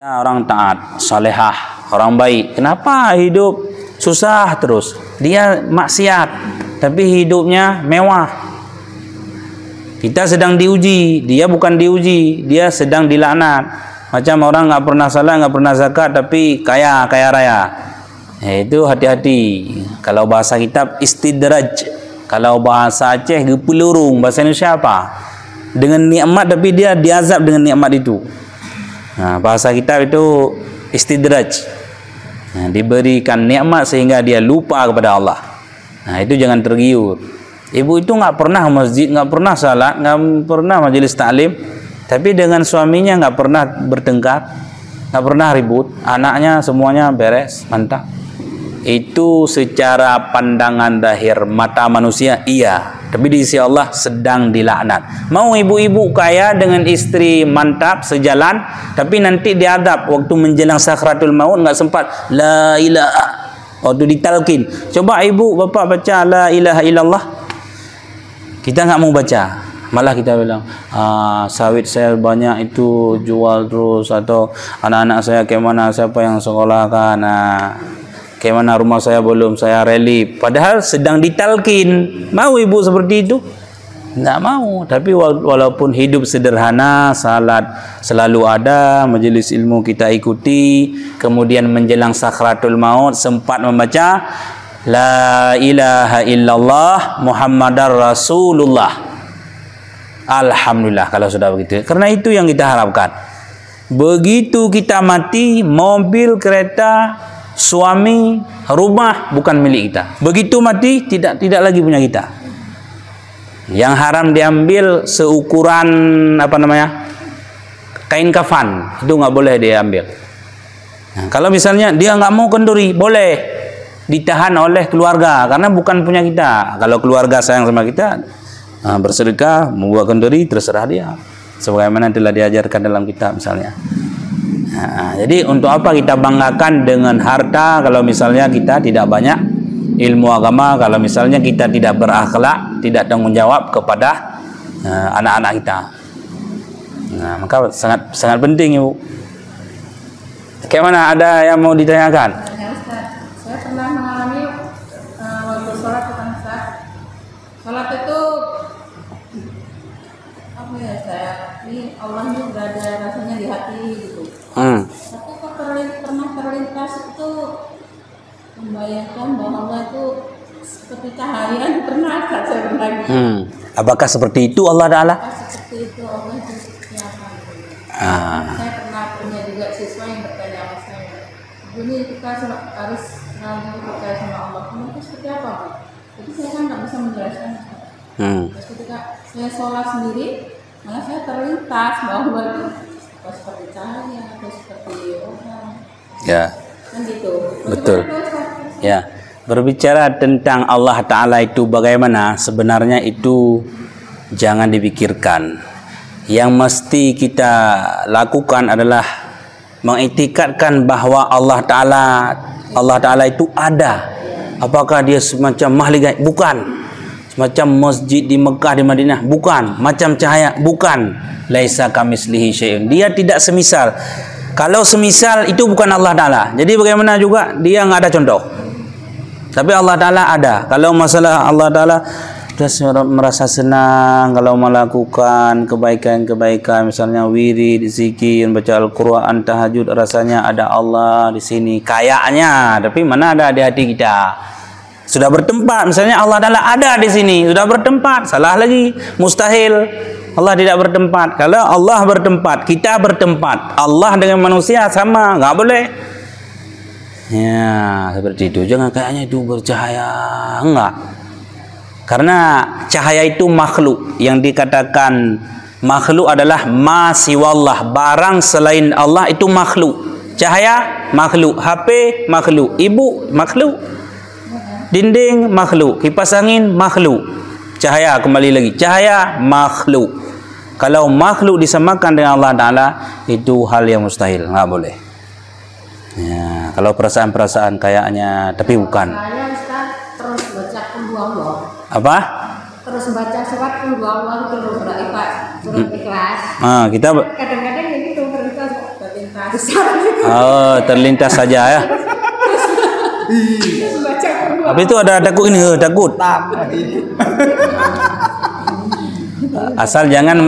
Orang taat, salehah, orang baik. Kenapa hidup susah terus? Dia maksiat, tapi hidupnya mewah. Kita sedang diuji, dia bukan diuji, dia sedang dilaknat. Macam orang nggak pernah salat, nggak pernah zakat, tapi kaya raya. Itu hati-hati. Kalau bahasa kitab istidraj, kalau bahasa Aceh gepelurung, bahasa Indonesia apa? Dengan nikmat tapi dia diazab dengan nikmat itu. Nah, bahasa kitab itu istidraj. Nah, diberikan nikmat sehingga dia lupa kepada Allah. Nah, itu jangan tergiur. Ibu itu nggak pernah masjid, nggak pernah salat, nggak pernah majelis taklim, tapi dengan suaminya nggak pernah bertengkar, nggak pernah ribut, anaknya semuanya beres, mantap. Itu secara pandangan zahir mata manusia iya, tapi di sisi Allah sedang dilaknat. Mau ibu-ibu kaya dengan istri mantap sejalan, tapi nanti diadab waktu menjelang sakratul maut nggak sempat la ilaha, waktu ditalkin. Coba ibu bapak baca la ilaha illallah, kita nggak mau baca, malah kita bilang sawit saya banyak itu jual terus, atau anak-anak saya kemana, siapa yang sekolahkan, kemana rumah saya belum saya relief, padahal sedang ditalkin. Mau ibu seperti itu? Tidak mau. Tapi walaupun hidup sederhana, salat selalu ada, majelis ilmu kita ikuti, kemudian menjelang sakratul maut sempat membaca la ilaha illallah Muhammadar Rasulullah. Alhamdulillah kalau sudah begitu. Karena itu yang kita harapkan. Begitu kita mati, mobil, kereta, suami, rumah bukan milik kita. Begitu mati tidak lagi punya kita. Yang haram diambil seukuran kain kafan, itu nggak boleh diambil. Nah, kalau misalnya dia nggak mau kenduri, boleh ditahan oleh keluarga karena bukan punya kita. Kalau keluarga sayang sama kita, bersedekah membuat kenduri terserah dia, sebagaimana telah diajarkan dalam kitab misalnya. Nah, jadi untuk apa kita banggakan dengan harta kalau misalnya kita tidak banyak ilmu agama, kalau misalnya kita tidak berakhlak, tidak tanggung jawab kepada anak-anak kita. Nah, maka sangat penting ibu. Bagaimana, ada yang mau ditanyakan? Ya Ustaz, saya pernah mengalami waktu sholat tentang Ustaz. Sholat itu apa ya saya? Ini Allah ini berada rasanya di hati gitu. Tapi kok pernah terlintas itu membayangkan bahwa Allah itu seperti cahaya, pernah saya pernah gitu. Apakah seperti itu Allah Ta'ala? Seperti itu Allah itu seperti apa gitu. Saya pernah punya juga siswa yang bertanya sama saya, ini kita harus selalu percaya sama Allah, itu seperti apa Bu? Jadi saya kan nggak bisa menjelaskan. Terus ketika saya sholat sendiri, malah saya terlintas bahwa itu seperti cahaya atau seperti orang. Ya. Kan gitu. Betul. Ya. Berbicara tentang Allah Ta'ala itu bagaimana, sebenarnya itu jangan dipikirkan. Yang mesti kita lakukan adalah mengiktikadkan bahwa Allah Ta'ala itu ada. Apakah dia semacam makhluk gaib? Bukan. Semacam masjid di Mekah, di Madinah? Bukan. Macam cahaya? Bukan. Laisa kamislihi syai'un. Dia tidak semisal. Kalau semisal itu bukan Allah Ta'ala. Jadi bagaimana juga dia nggak ada contoh. Tapi Allah Ta'ala ada. Kalau masalah Allah Ta'ala, kita merasa senang kalau melakukan kebaikan-kebaikan, misalnya wirid, zikir, baca Al-Quran, tahajud, rasanya ada Allah di sini. Kayaknya, tapi mana ada di hati kita? Sudah bertempat, misalnya Allah Ta'ala ada di sini, sudah bertempat, salah lagi, mustahil. Allah tidak bertempat. Kalau Allah bertempat, kita bertempat. Allah dengan manusia sama, nggak boleh. Ya, seperti itu. Jangan kayaknya itu bercahaya, enggak. Karena cahaya itu makhluk. Yang dikatakan makhluk adalah ma siwallah, barang selain Allah itu makhluk. Cahaya makhluk, HP makhluk, ibu makhluk, dinding makhluk, kipas angin makhluk. Cahaya kembali lagi, cahaya makhluk. Kalau makhluk disamakan dengan Allah Ta'ala, itu hal yang mustahil, nggak boleh. Ya, kalau perasaan-perasaan kayaknya, tapi bukan. Saya Ustaz terus baca qul huwallah. Apa? Terus baca surat qul huwallah itu surat ikhlas. Kita kita kadang-kadang ini tuh berikhlas. Oh, terlintas saja ya. Habis itu ada takut ini, takut. Asal jangan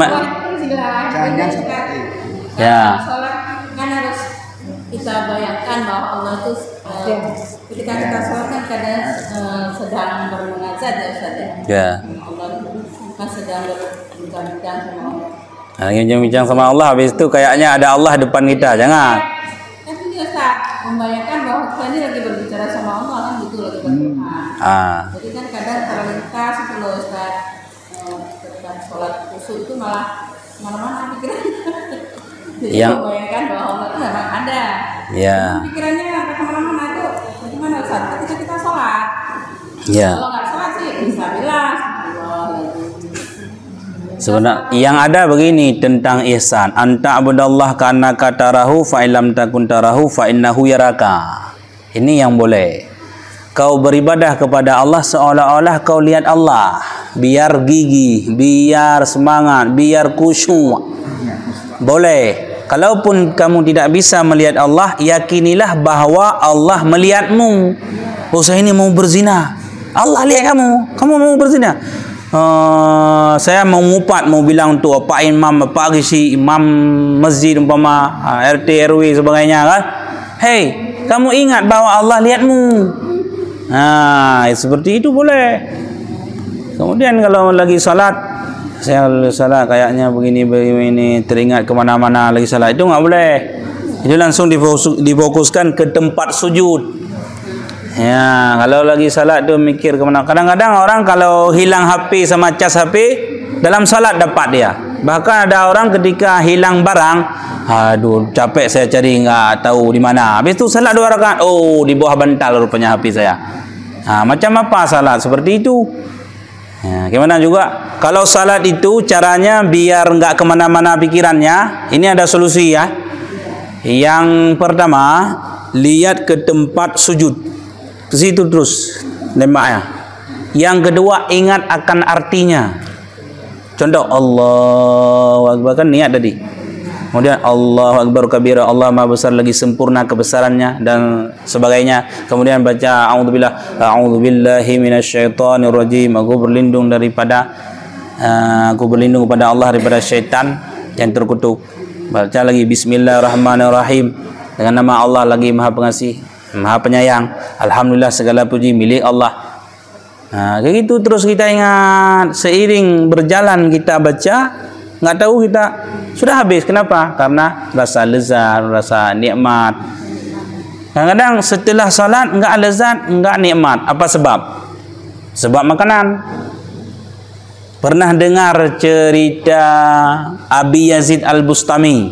ya. Sholat kan harus kita bayangkan bahwa Allah itu ketika kita sholat kan kadang sedang bermunajat ya Ustaz ya. Ya. Allah kan sedang berbincang-bincang sama Allah. Nah, bincang-bincang sama Allah, habis itu kayaknya ada Allah depan kita, jangan. Tapi dia Ustaz membayangkan bahwa kita ini lagi berbicara sama Allah kan gitu, lagi berdoa. Jadi kan kadang terlintas itu loh Ustaz, ketika sholat khusyuk itu malah mana-mana pikirannya. Jadi yang membayangkan bahwa Allah itu memang ada. Ya. Pikirannya kemana-mana itu bagaimana Ustaz? Ketika kita sholat. Ya. Kalau nggak sholat sih bisa bilang. Sebenarnya yang ada begini tentang ihsan, anta abudallah ka'annaka tarahu fa illam takun tarahu fa innahu yaraka. Ini yang boleh. Kau beribadah kepada Allah seolah-olah kau lihat Allah. Biar gigih, biar semangat, biar khusyuk. Boleh. Kalaupun kamu tidak bisa melihat Allah, yakinilah bahwa Allah melihatmu. Oh, saya ini mau berzina. Allah lihat kamu. Kamu mau berzina. Saya mau ngupat, mau bilang tu Pak Imam, Pak Gisi, Imam Masjid umpama RT RW sebagainya kan. Hey, kamu ingat bahwa Allah lihatmu. Seperti itu boleh. Kemudian kalau lagi salat, saya salat kayaknya begini teringat kemana-mana lagi salat, itu nggak boleh. Itu langsung difokuskan ke tempat sujud. Ya, kalau lagi salat tu mikir kemana. Kadang-kadang orang kalau hilang HP sama cas HP dalam salat dapat dia. Bahkan ada orang ketika hilang barang, aduh capek saya cari nggak tahu di mana. Habis itu salat 2 rakaat, oh di bawah bantal rupanya HP saya. Macam apa salat seperti itu? Ya, gimana juga kalau salat itu caranya biar nggak kemana-mana pikirannya. Ini ada solusi ya. Yang pertama, lihat ke tempat sujud. Ke situ terus nembaknya. Yang kedua, ingat akan artinya. Contoh Allahu Akbar kan niat tadi. Kemudian Allahu Akbar kabira, Allah Maha besar lagi sempurna kebesarannya dan sebagainya. Kemudian baca a'udzubillahi minasyaitonir rajim. Aku berlindung kepada Allah daripada syaitan yang terkutuk. Baca lagi bismillahirrahmanirrahim. Dengan nama Allah lagi Maha Pengasih, Maha Penyayang. Alhamdulillah segala puji milik Allah. Kayak gitu terus kita ingat. Seiring berjalan kita baca, nggak tahu kita sudah habis. Kenapa? Karena rasa lezat, rasa nikmat. Kadang-kadang setelah salat nggak lezat, nggak nikmat. Apa sebab? Sebab makanan. Pernah dengar cerita Abi Yazid Al-Bustami,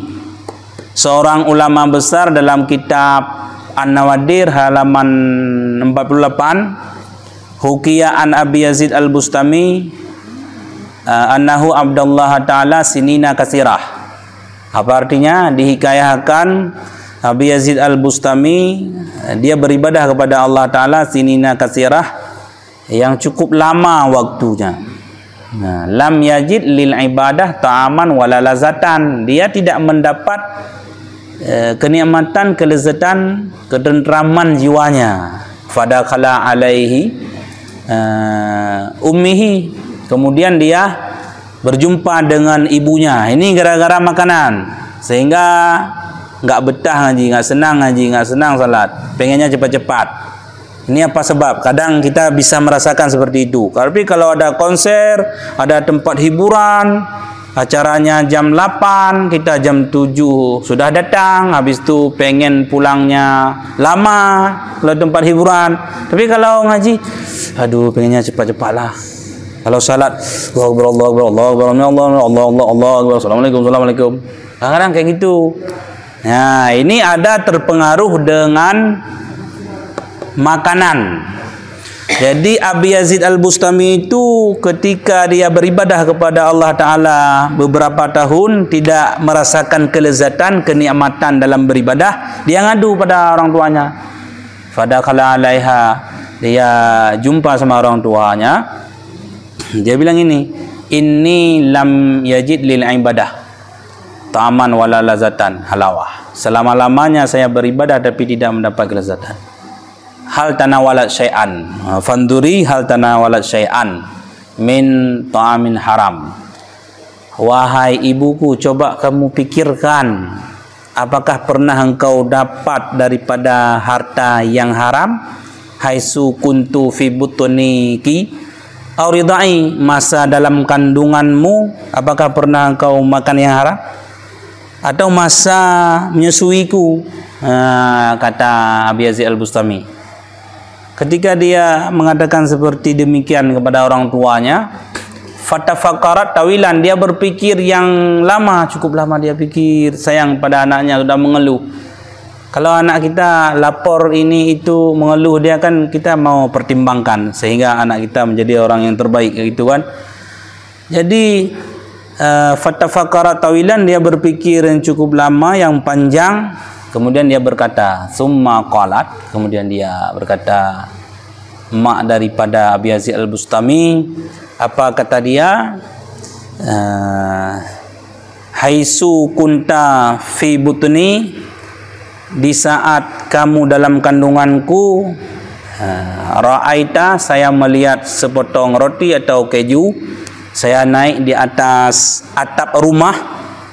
seorang ulama besar, dalam kitab An-Nawadir halaman 48, Hukiya an Abi Yazid Al-Bustami annahu abdallah ta'ala sinina kasirah. Apa artinya? Dihikayahkan Abi Yazid Al-Bustami dia beribadah kepada Allah Ta'ala sinina kasirah, yang cukup lama waktunya. Lam yajid lil ibadah ta'aman wala lazatan. Dia tidak mendapat kenikmatan, kelezatan, ketentraman jiwanya. Fadakhala alaihi ummihi. Kemudian dia berjumpa dengan ibunya. Ini gara-gara makanan, sehingga nggak betah ngaji, nggak senang salat, pengennya cepat-cepat. Ini apa sebab? Kadang kita bisa merasakan seperti itu. Tapi kalau ada konser, ada tempat hiburan, acaranya jam 8, kita jam 7 sudah datang, habis itu pengen pulangnya lama kalau tempat hiburan. Tapi kalau ngaji, aduh pengennya cepat-cepatlah. Kalau salat, Allah, assalamualaikum. Kadang-kadang kayak gitu. Nah, ini ada terpengaruh dengan makanan. Jadi Abi Yazid Al-Bustami itu ketika dia beribadah kepada Allah Ta'ala beberapa tahun tidak merasakan kelezatan, kenikmatan dalam beribadah, dia ngadu pada orang tuanya. Fadakhala alaiha, dia jumpa sama orang tuanya. Dia bilang ini lam yajid lil ibadah. ta'aman wala lazatan halawah. Selama-lamanya saya beribadah tapi tidak mendapat kelezatan. Hal tanawalat syai'an, fanduri hal tanawalat syai'an min ta'amin haram. Wahai ibuku, coba kamu pikirkan, apakah pernah engkau dapat daripada harta yang haram? Haisu kuntu fi butuniki au ridai, masa dalam kandunganmu, apakah pernah engkau makan yang haram? Atau masa menyusuiku, kata Abi Yazid Al-Bustami. Ketika dia mengatakan seperti demikian kepada orang tuanya, fatafakarat tawilan, dia berpikir yang lama, cukup lama dia pikir, sayang pada anaknya, sudah mengeluh. Kalau anak kita lapor ini itu mengeluh, dia kan kita mau pertimbangkan sehingga anak kita menjadi orang yang terbaik, gitu kan. Jadi fatafakarat tawilan, dia berpikir yang cukup lama, yang panjang. Kemudian dia berkata, summa qalat, kemudian dia berkata, mak daripada Abi Yazid Al-Bustami, apa kata dia? Haisu kunta fi butni, di saat kamu dalam kandunganku, ra'aita, saya melihat sepotong roti atau keju, saya naik di atas atap rumah,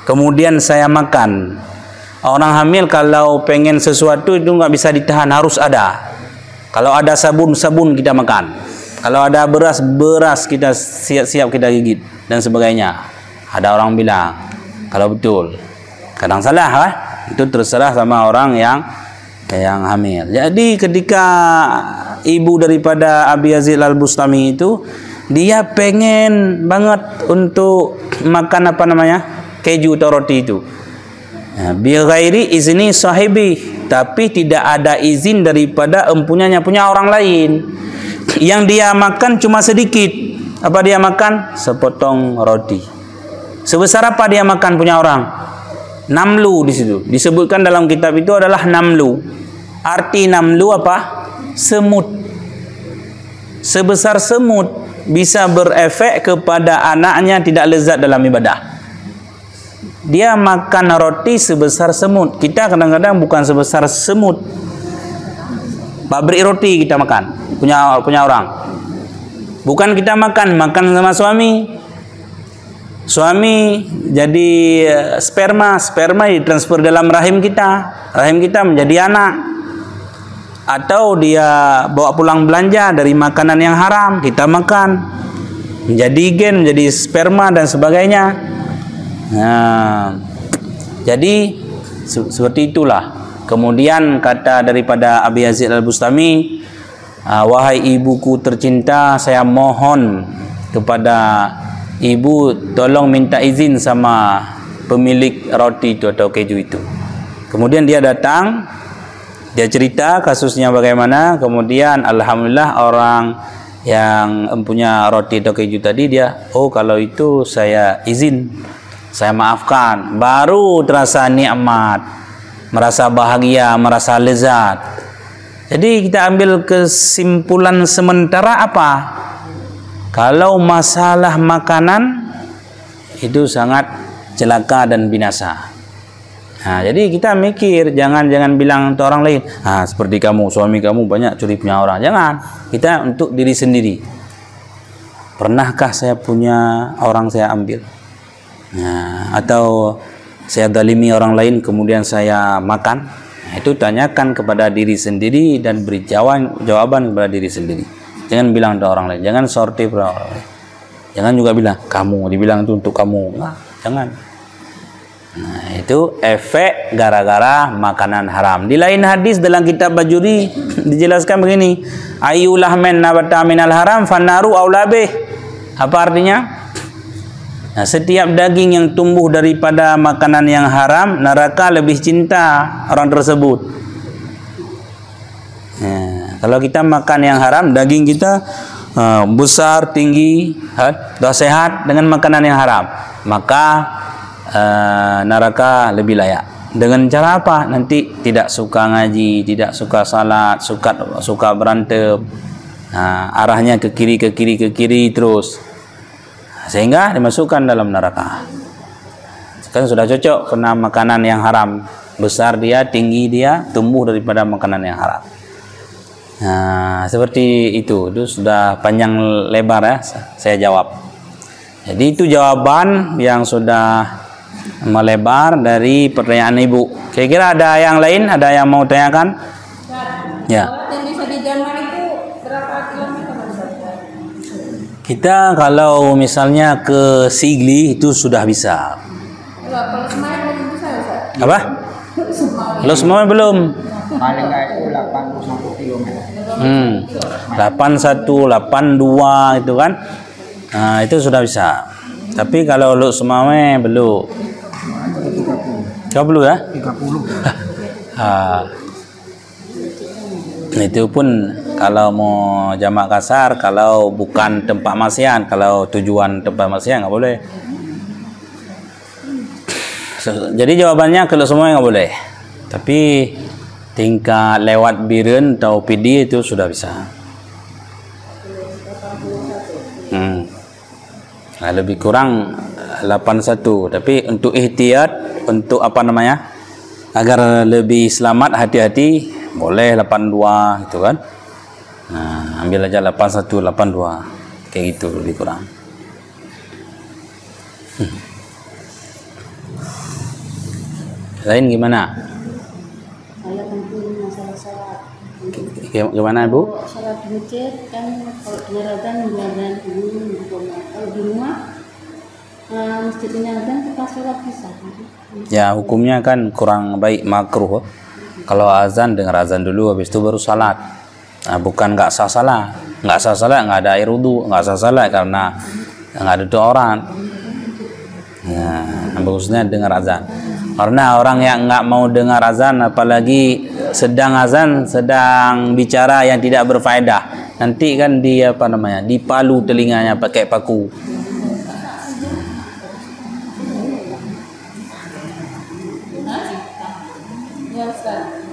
kemudian saya makan. Orang hamil kalau pengen sesuatu itu nggak bisa ditahan, harus ada. Kalau ada sabun, sabun kita makan. Kalau ada beras, beras kita siap-siap kita gigit dan sebagainya. Ada orang bilang, kalau betul, kadang salah, kan? Itu terserah sama orang yang hamil. Jadi ketika ibu daripada Abi Yazid Al-Bustami itu, dia pengen banget untuk makan apa namanya, keju atau roti itu. Bi ghairi izni sahibi, tapi tidak ada izin daripada empunyanya, punya orang lain. Yang dia makan cuma sedikit. Apa dia makan? Sepotong roti. Sebesar apa dia makan punya orang? Namlu di situ. Disebutkan dalam kitab itu adalah namlu. Arti namlu apa? Semut. Sebesar semut bisa berefek kepada anaknya tidak lezat dalam ibadah. Dia makan roti sebesar semut. Kita kadang-kadang bukan sebesar semut. Pabrik roti kita makan, punya orang. Bukan kita makan sama suami. Suami jadi sperma ditransfer dalam rahim kita menjadi anak. Atau dia bawa pulang belanja dari makanan yang haram, kita makan, menjadi gen, menjadi sperma dan sebagainya. Nah, jadi seperti itulah. Kemudian kata daripada Abi Yazid Al-Bustami, wahai ibuku tercinta, saya mohon kepada ibu tolong minta izin sama pemilik roti itu atau keju itu. Kemudian dia datang, dia cerita kasusnya bagaimana. Kemudian alhamdulillah orang yang mempunyai roti atau keju tadi, dia, oh kalau itu saya izin, saya maafkan. Baru terasa nikmat, merasa bahagia, merasa lezat. Jadi kita ambil kesimpulan sementara apa? Kalau masalah makanan itu sangat celaka dan binasa. Nah, jadi kita mikir, jangan bilang untuk orang lain, seperti kamu, suami kamu banyak curi punya orang. Jangan. Kita untuk diri sendiri. Pernahkah saya punya orang saya ambil? Nah, atau saya zalimi orang lain kemudian saya makan? Nah, itu tanyakan kepada diri sendiri dan beri jawaban kepada diri sendiri. Jangan bilang untuk orang lain. Jangan sortir pada orang lain. Jangan juga bilang kamu, dibilang itu untuk kamu. Nah, jangan. Nah, itu efek gara-gara makanan haram. Di lain hadis dalam kitab Bajuri dijelaskan begini, ayyulah men nabata minal haram fanaru aulabih. Apa artinya? Nah, setiap daging yang tumbuh daripada makanan yang haram, neraka lebih cinta orang tersebut. Nah, kalau kita makan yang haram, daging kita besar, tinggi, dah sehat dengan makanan yang haram, maka neraka lebih layak. Dengan cara apa? Nanti tidak suka ngaji, tidak suka salat, suka berantem. Nah, arahnya ke kiri terus, sehingga dimasukkan dalam neraka. Kan sudah cocok kena makanan yang haram. Besar dia, tinggi dia, tumbuh daripada makanan yang haram. Nah, seperti itu sudah panjang lebar ya saya jawab. Jadi itu jawaban yang sudah melebar dari pertanyaan Ibu. Kira-kira ada yang lain? Ada yang mau tanyakan? Ya. Sholat yang bisa dijamak itu berapa kilometer? Kita kalau misalnya ke Sigli itu sudah bisa. Kalau Semarang belum bisa ya, Ustaz? Apa? Kalau semua belum. Paling nggak itu 81 km. 81, 82 itu kan. Nah, itu sudah bisa. Tapi kalau lu semame belum. 30 ya? 30. Itu pun kalau mau jamak kasar, kalau bukan tempat maksiat, kalau tujuan tempat maksiat nggak boleh. Jadi jawabannya kalau semua nggak boleh. Tapi tingkat lewat biren atau PD itu sudah bisa. Nah, lebih kurang 81. Tapi untuk ihtiyat, untuk apa namanya, agar lebih selamat, hati-hati, boleh 82 gitu kan. Nah, ambil aja 81, 82 kayak gitu lebih kurang. Lain gimana? Saya tentu masalah sholat. Gimana Bu? Sholat di masjid kan kalau dengar adzan menjalan ini kalau di rumah masjid ini adzan kita sholat bisa. Ya hukumnya kan kurang baik, makruh. Kalau azan dengar azan dulu, habis itu baru salat. Nah, bukan nggak sah salat, nggak ada air wudu, nggak sah salat karena nggak ada doa orang. Nah, bagusnya dengar azan. Karena orang yang nggak mau dengar azan, apalagi sedang azan, sedang bicara yang tidak berfaedah, nanti kan dia apa namanya, dipalu telinganya pakai paku. Ya Ustaz,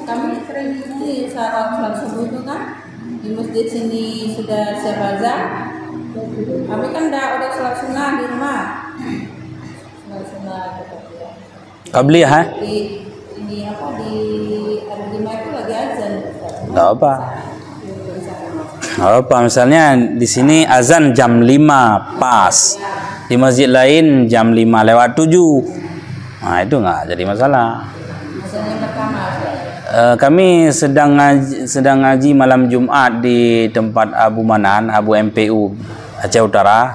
kami sering di saat subuh itu kan di masjid sini sudah siap azan. Kami kan udah sholat sunnah di rumah. Sholat sunnah Qabliyah, ha? Ini apa di Al-Jum'ah itu lagi azan. Nggak apa. Nggak apa. Misalnya di sini azan jam 5 pas, di masjid lain jam 5 lewat 7. Nah itu nggak jadi masalah. Azan yang pertama. Kami sedang ngaji malam Jumat di tempat Abu Manan, Abu MPU Aceh Utara,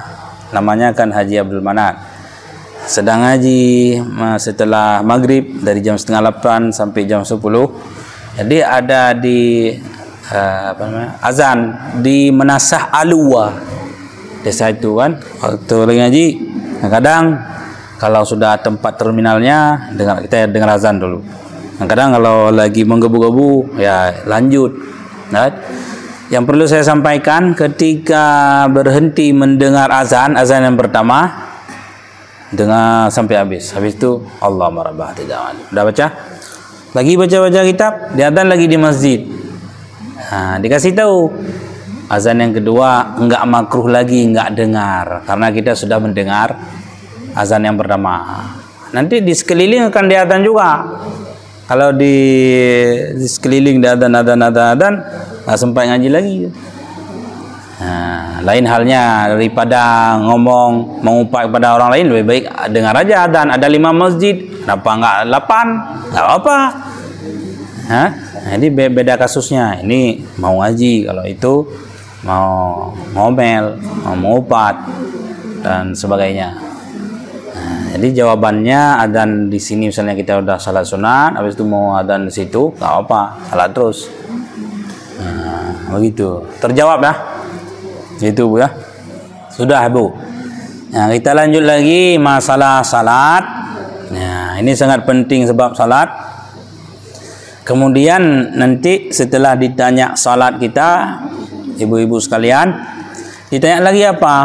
namanya kan Haji Abdul Manan. Sedang ngaji setelah maghrib dari jam 7:30 sampai jam 10. Jadi ada di azan di Menasah Alua desa itu kan, waktu lagi ngaji. Kadang kalau sudah tempat terminalnya kita dengar azan dulu. Kadang kalau lagi menggebu-gebu ya lanjut. Nah, yang perlu saya sampaikan, ketika berhenti mendengar azan yang pertama, dengar sampai habis. Habis itu Allah marabah tidak. Udah baca? Lagi baca kitab, diadzan lagi di masjid. Nah, dikasih tahu azan yang kedua enggak makruh lagi, enggak dengar karena kita sudah mendengar azan yang pertama. Nanti di sekeliling akan diadzan juga. Kalau di sekeliling diadzan enggak sempat ngaji lagi. Nah, lain halnya daripada ngomong mengumpat kepada orang lain, lebih baik dengar aja adzan. Ada 5 masjid, kenapa enggak 8? Enggak apa. Hah? Nah, ini beda kasusnya. Ini mau ngaji, kalau itu mau ngomel, mau mengupat dan sebagainya. Nah, jadi jawabannya adzan di sini misalnya kita udah salat sunat, habis itu mau adzan di situ, enggak apa, salat terus. Nah, begitu. Terjawab dah. Itu Bu ya. Sudah Bu. Nah, kita lanjut lagi masalah salat. Nah, ini sangat penting sebab salat. Kemudian nanti setelah ditanya salat kita, ibu-ibu sekalian, ditanya lagi apa?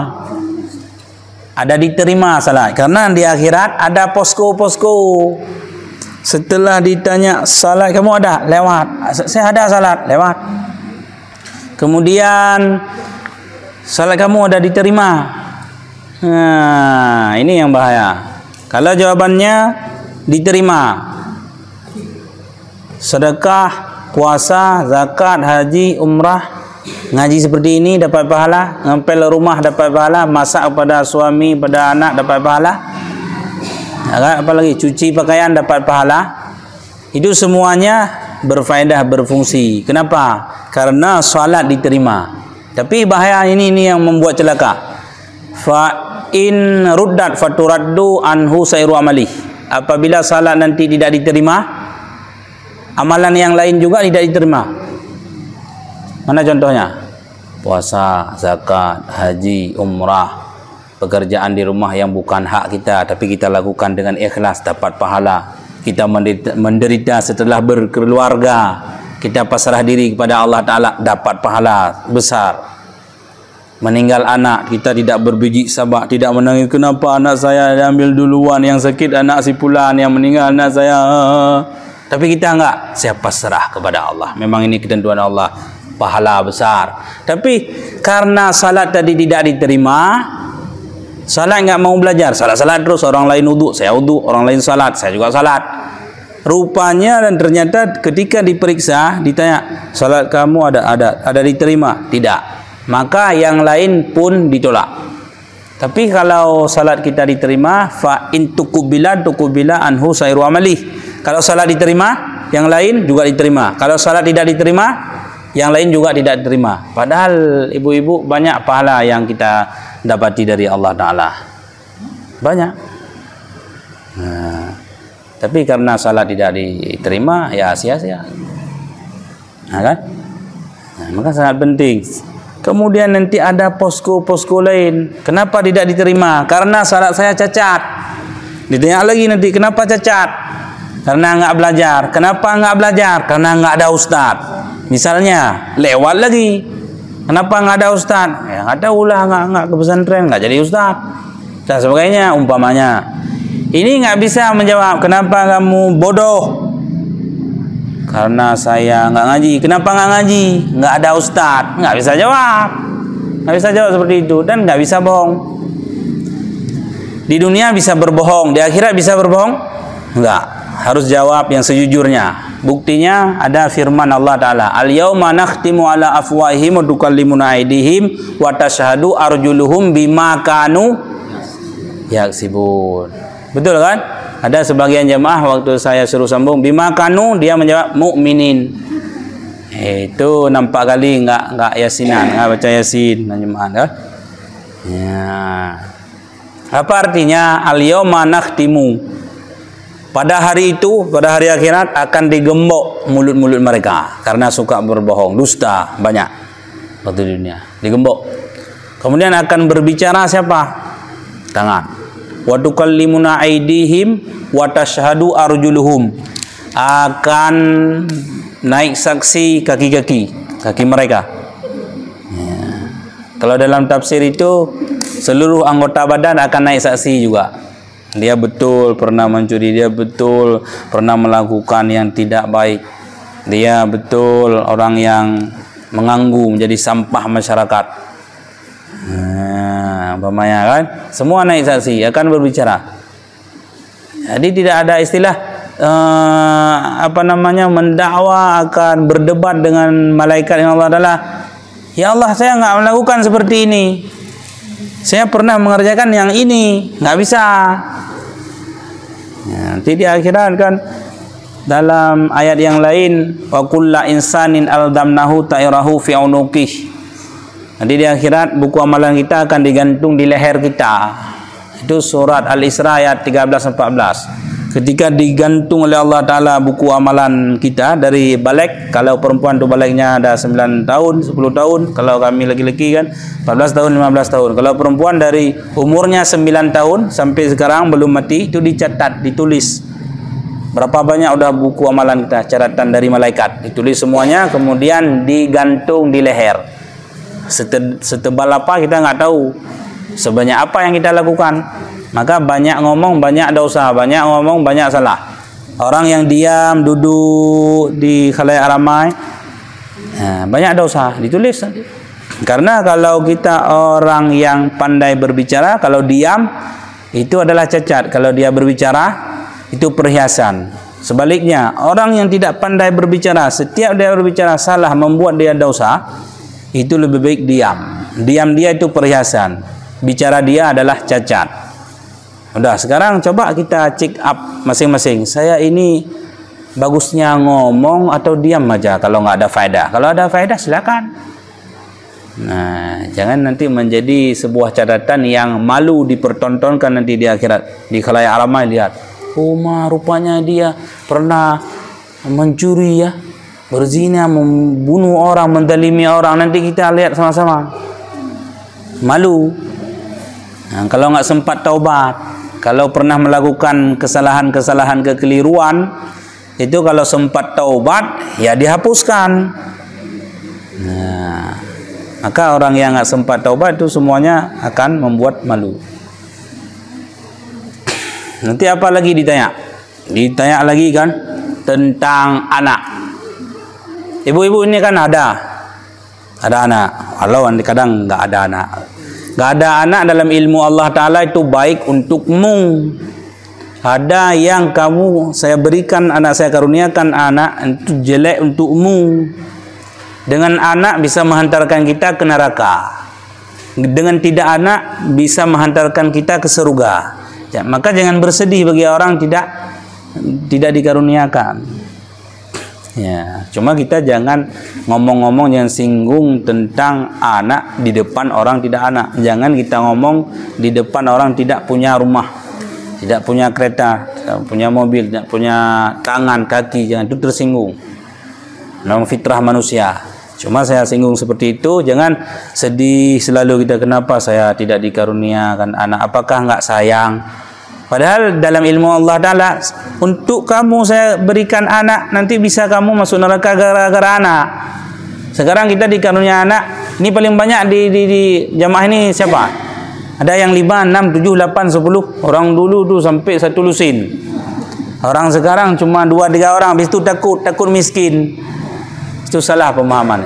Ada diterima salat. Karena di akhirat ada posko-posko. Setelah ditanya salat kamu ada? Lewat. Saya ada salat, lewat. Kemudian salat kamu ada diterima. Nah, ini yang bahaya. Kalau jawabannya diterima, sedekah, puasa, zakat, haji, umrah, ngaji seperti ini dapat pahala, ngepel rumah dapat pahala, masak kepada suami, pada anak dapat pahala, apalagi cuci pakaian dapat pahala. Itu semuanya berfaedah, berfungsi. Kenapa? Karena salat diterima. Tapi bahaya ini yang membuat celaka. Fa in ruddat faturaddu anhu sairu amali. Apabila salat nanti tidak diterima, amalan yang lain juga tidak diterima. Mana contohnya? Puasa, zakat, haji, umrah, pekerjaan di rumah yang bukan hak kita tapi kita lakukan dengan ikhlas dapat pahala. Kita menderita setelah berkeluarga, kita pasrah diri kepada Allah Ta'ala, dapat pahala besar. Meninggal anak, kita tidak berbiji sabak, tidak menangis, kenapa anak saya diambil duluan, yang sakit anak si fulan, yang meninggal anak saya. Tapi kita enggak, saya pasrah kepada Allah. Memang ini ketentuan Allah, pahala besar. Tapi karena salat tadi tidak diterima, salat enggak mau belajar, salat terus, orang lain wudu, saya wudu, orang lain salat, saya juga salat. Rupanya dan ternyata ketika diperiksa, ditanya, salat kamu ada diterima? Tidak. Maka yang lain pun ditolak. Tapi kalau salat kita diterima, fa in tukubila anhu sairu amali. Kalau salat diterima, yang lain juga diterima. Kalau salat tidak diterima, yang lain juga tidak diterima. Padahal ibu-ibu banyak pahala yang kita dapati dari Allah Ta'ala. Banyak. Nah, tapi karena salat tidak diterima, ya sia-sia. Nah, kan? Nah, maka sangat penting. Kemudian nanti ada posko-posko lain. Kenapa tidak diterima? Karena salat saya cacat. Ditanya lagi nanti, kenapa cacat? Karena enggak belajar. Kenapa enggak belajar? Karena enggak ada ustaz. Misalnya, lewat lagi. Kenapa enggak ada ustaz? Ya enggak tahu lah, enggak ke pesantren, enggak jadi ustaz. Dan sebagainya, umpamanya. Ini enggak bisa menjawab, kenapa kamu bodoh? Karena saya enggak ngaji. Kenapa enggak ngaji? Enggak ada ustaz. Enggak bisa jawab. Enggak bisa jawab seperti itu dan enggak bisa bohong. Di dunia bisa berbohong, di akhirat bisa berbohong? Enggak. Harus jawab yang sejujurnya. Buktinya ada firman Allah Ta'ala, al-yawma nakhtimu ala afwahihim wa tukallimuna aydihim wa tashhadu arjuluhum bima kanu yaksibun. Betul kan? Ada sebagian jemaah waktu saya suruh sambung bima kanu, dia menjawab mukminin. Itu nampak kali enggak yasinan, enggak baca yasin jemaah kan? Ya. Apa artinya al-yawma nakhtimu? Pada hari itu, pada hari akhirat akan digembok mulut-mulut mereka karena suka berbohong, dusta banyak waktu di dunia, digembok. Kemudian akan berbicara siapa? Tangan. Wa tukallimuna aydihim wa tashhadu arjuluhum. Akan naik saksi kaki mereka. Ya. Kalau dalam tafsir itu seluruh anggota badan akan naik saksi juga. Dia betul pernah mencuri, dia betul pernah melakukan yang tidak baik, dia betul orang yang mengganggu, menjadi sampah masyarakat. Nah, umpamanya kan, semua naik saksi akan berbicara. Jadi tidak ada istilah mendakwa akan berdebat dengan malaikat yang Allah Ta'ala. Ya Allah, saya enggak melakukan seperti ini. Saya pernah mengerjakan yang ini, nggak bisa. Ya, nanti di akhirat kan dalam ayat yang lain, wa kullu insanin aldamnahu ta'irahu fi unuqih. Nanti di akhirat buku amalan kita akan digantung di leher kita. Itu surat Al-Isra ayat 13-14. Ketika digantung oleh Allah Ta'ala buku amalan kita dari balik, kalau perempuan itu baliknya ada 9 tahun, 10 tahun, kalau kami laki-laki kan 14 tahun, 15 tahun. Kalau perempuan dari umurnya 9 tahun sampai sekarang belum mati, itu dicatat, ditulis. Berapa banyak udah buku amalan kita, catatan dari malaikat. Ditulis semuanya, kemudian digantung di leher. Setebal apa kita nggak tahu. Sebanyak apa yang kita lakukan. Maka banyak ngomong, banyak dosa, banyak ngomong, banyak salah. Orang yang diam, duduk di khalayak ramai, banyak dosa, ditulis nanti. Karena kalau kita orang yang pandai berbicara, kalau diam, itu adalah cacat. Kalau dia berbicara, itu perhiasan. Sebaliknya, orang yang tidak pandai berbicara, setiap dia berbicara salah membuat dia dosa, itu lebih baik diam. Diam dia itu perhiasan, bicara dia adalah cacat. Udah, sekarang coba kita check up masing-masing. Saya ini bagusnya ngomong atau diam aja kalau nggak ada faedah. Kalau ada faedah silakan. Nah, jangan nanti menjadi sebuah catatan yang malu dipertontonkan nanti di akhirat. Di khalayak ramai lihat, oh rupanya dia pernah mencuri ya, berzina, membunuh orang, menzalimi orang. Nanti kita lihat sama-sama, malu. Nah, kalau nggak sempat taubat, kalau pernah melakukan kesalahan-kesalahan, kekeliruan, itu kalau sempat taubat ya dihapuskan. Nah, maka orang yang nggak sempat taubat itu semuanya akan membuat malu. Nanti apa lagi ditanya? Ditanya lagi kan tentang anak. Ibu-ibu ini kan ada anak. Walau kadang nggak ada anak. Nggak ada anak dalam ilmu Allah Ta'ala itu baik untukmu. Ada yang saya berikan anak, saya karuniakan anak, itu jelek untukmu. Dengan anak bisa menghantarkan kita ke neraka. Dengan tidak anak bisa menghantarkan kita ke surga. Ya, maka jangan bersedih bagi orang tidak dikaruniakan. Ya, cuma kita jangan ngomong-ngomong yang singgung tentang anak di depan orang tidak anak. Jangan kita ngomong di depan orang tidak punya rumah, tidak punya kereta, tidak punya mobil, tidak punya tangan, kaki. Jangan, itu tersinggung. Dalam fitrah manusia. Cuma saya singgung seperti itu, jangan sedih selalu kita, kenapa saya tidak dikaruniakan anak, apakah enggak sayang? Padahal dalam ilmu Allah Ta'ala, untuk kamu saya berikan anak, nanti bisa kamu masuk neraka gara-gara anak. Sekarang kita dikarunia anak, ini paling banyak di jamaah ini siapa? Ada yang 5, 6, 7, 8, 10. Orang dulu tuh sampai 1 lusin. Orang sekarang cuma 2, 3 orang, habis itu takut miskin. Itu salah pemahaman.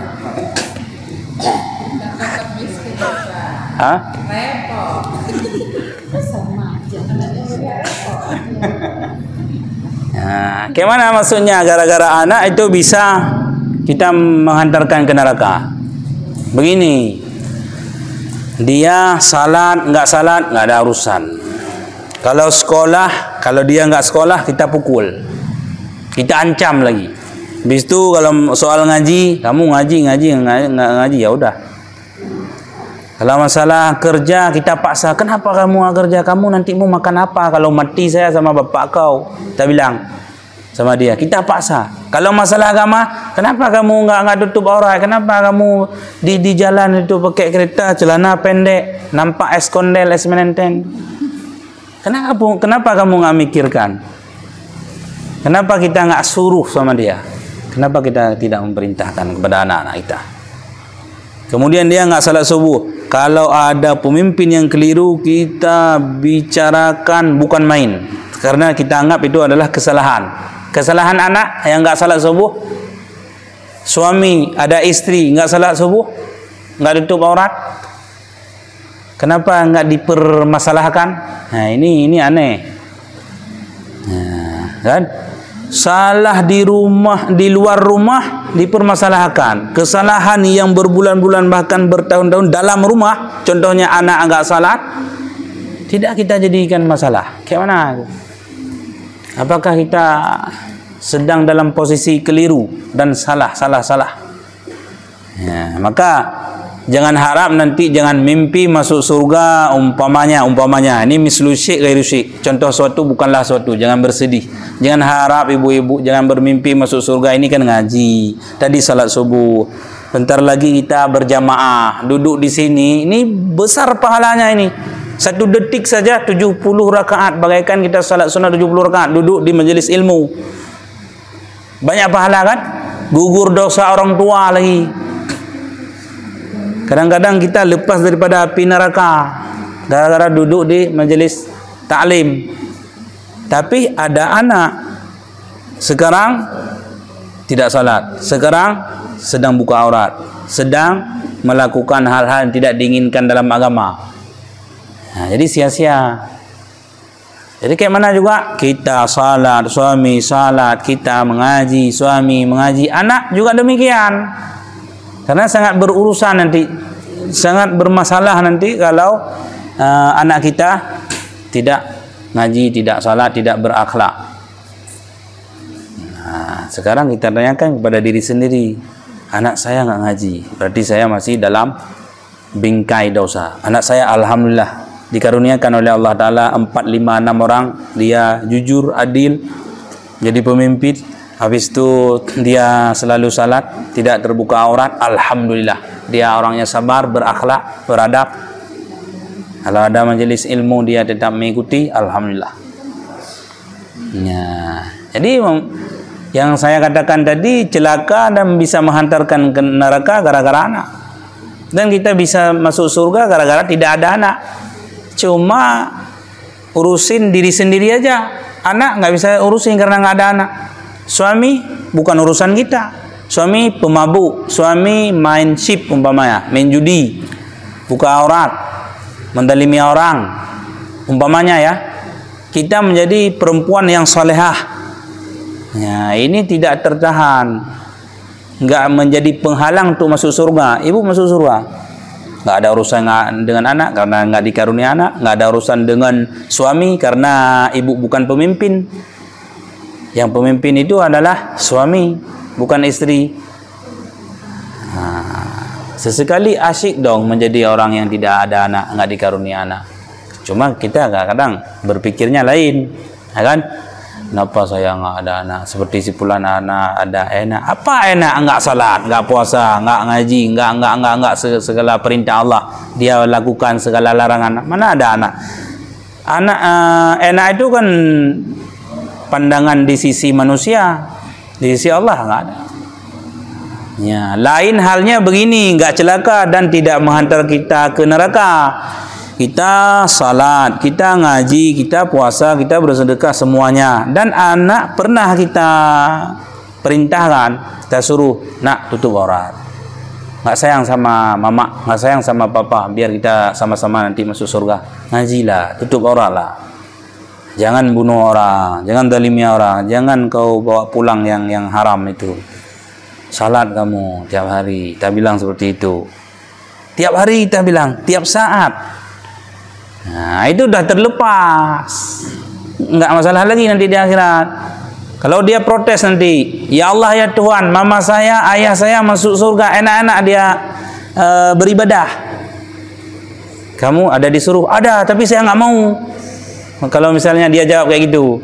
Hah? Nah, gimana maksudnya? Gara-gara anak itu bisa kita menghantarkan ke neraka. Begini, dia salat, nggak ada urusan. Kalau sekolah, kalau dia nggak sekolah, kita pukul, kita ancam lagi. Habis itu kalau soal ngaji, kamu ngaji ya udah. Kalau masalah kerja, kita paksa, kenapa kamu nggak kerja? Kamu nanti mau makan apa? Kalau mati saya sama bapak kau, kita bilang sama dia, kita paksa. Kalau masalah agama, kenapa kamu nggak tutup aurat? Kenapa kamu di jalan itu pakai kereta, celana pendek, nampak es kondel, es menenten? Kenapa kamu nggak mikirkan? Kenapa kita nggak suruh sama dia? Kenapa kita tidak memerintahkan kepada anak-anak kita? Kemudian dia nggak salat subuh. Kalau ada pemimpin yang keliru, kita bicarakan, bukan main. Karena kita anggap itu adalah kesalahan. Kesalahan anak yang nggak salat subuh. Suami ada istri nggak salat subuh, nggak tutup aurat. Kenapa nggak dipermasalahkan? Nah ini aneh. Nah, kan? Salah di rumah, di luar rumah dipermasalahkan. Kesalahan yang berbulan-bulan bahkan bertahun-tahun dalam rumah, contohnya anak enggak salat, tidak kita jadikan masalah. Kayak mana? Apakah kita sedang dalam posisi keliru dan salah? Ya, maka jangan harap nanti, jangan mimpi masuk surga umpamanya ini mislu syik ghairu syik, contoh suatu bukanlah suatu. Jangan bersedih, jangan harap ibu-ibu, jangan bermimpi masuk surga. Ini kan ngaji, tadi salat subuh, bentar lagi kita berjamaah duduk di sini, ini besar pahalanya. Ini 1 detik saja 70 rakaat, bagaikan kita salat sunat 70 rakaat duduk di majelis ilmu. Banyak pahala kan? Gugur dosa orang tua lagi. Kadang-kadang kita lepas daripada api neraka gara-gara duduk di majelis taklim. Tapi ada anak sekarang tidak salat, sekarang sedang buka aurat, sedang melakukan hal-hal yang tidak diinginkan dalam agama. Nah, jadi sia-sia. Jadi kayak mana juga kita salat, suami salat, kita mengaji, suami mengaji, anak juga demikian. Karena sangat berurusan nanti, sangat bermasalah nanti kalau anak kita tidak ngaji, tidak salat, tidak berakhlak. Nah, sekarang kita tanyakan kepada diri sendiri, anak saya nggak ngaji, berarti saya masih dalam bingkai dosa. Anak saya alhamdulillah dikaruniakan oleh Allah Ta'ala 4, 5, 6 orang, dia jujur, adil, jadi pemimpin. Habis itu dia selalu salat, tidak terbuka aurat, alhamdulillah. Dia orangnya sabar, berakhlak, beradab. Kalau ada majelis ilmu dia tetap mengikuti, alhamdulillah. Nah, jadi yang saya katakan tadi celaka dan bisa menghantarkan ke neraka gara-gara anak. Dan kita bisa masuk surga gara-gara tidak ada anak. Cuma urusin diri sendiri aja. Anak nggak bisa urusin karena nggak ada anak. Suami bukan urusan kita. Suami pemabuk, suami main chip umpamanya, main judi, buka aurat, mendalimi orang, umpamanya ya. Kita menjadi perempuan yang salehah. Ya, ini tidak tertahan, nggak menjadi penghalang untuk masuk surga. Ibu masuk surga. Nggak ada urusan dengan anak karena nggak dikarunia anak, nggak ada urusan dengan suami karena ibu bukan pemimpin. Yang pemimpin itu adalah suami, bukan istri. Nah, sesekali asyik dong menjadi orang yang tidak ada anak, nggak dikarunia anak. Cuma kita kadang berpikirnya lain, ya kan? Kenapa saya nggak ada anak? Seperti si fulan anak ada enak. Apa enak? Nggak salat, nggak puasa, nggak ngaji, nggak segala perintah Allah dia lakukan, segala larangan. Mana ada anak? Anak enak itu kan pandangan di sisi manusia, di sisi Allah nggak ada. Ya, lain halnya begini, nggak celaka dan tidak menghantar kita ke neraka. Kita salat, kita ngaji, kita puasa, kita bersedekah semuanya. Dan anak pernah kita perintahkan, kita suruh, nak tutup aurat. Nggak sayang sama mama, nggak sayang sama papa, biar kita sama-sama nanti masuk surga. Ngajilah, tutup aurat lah. Jangan bunuh orang, jangan zalimi orang, jangan kau bawa pulang yang haram itu. Salat kamu tiap hari, kita bilang seperti itu. Tiap hari kita bilang, tiap saat. Nah, itu dah terlepas. Enggak masalah lagi nanti di akhirat. Kalau dia protes nanti, ya Allah ya Tuhan, mama saya, ayah saya masuk surga, enak-enak dia beribadah. Kamu ada disuruh? Ada, tapi saya nggak mau. Kalau misalnya dia jawab kayak gitu,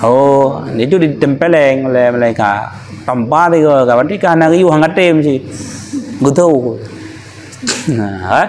oh, itu ditempeleng oleh mereka. Tanpa dia, berarti kan hari hangat tem sih. Gitu. Nah,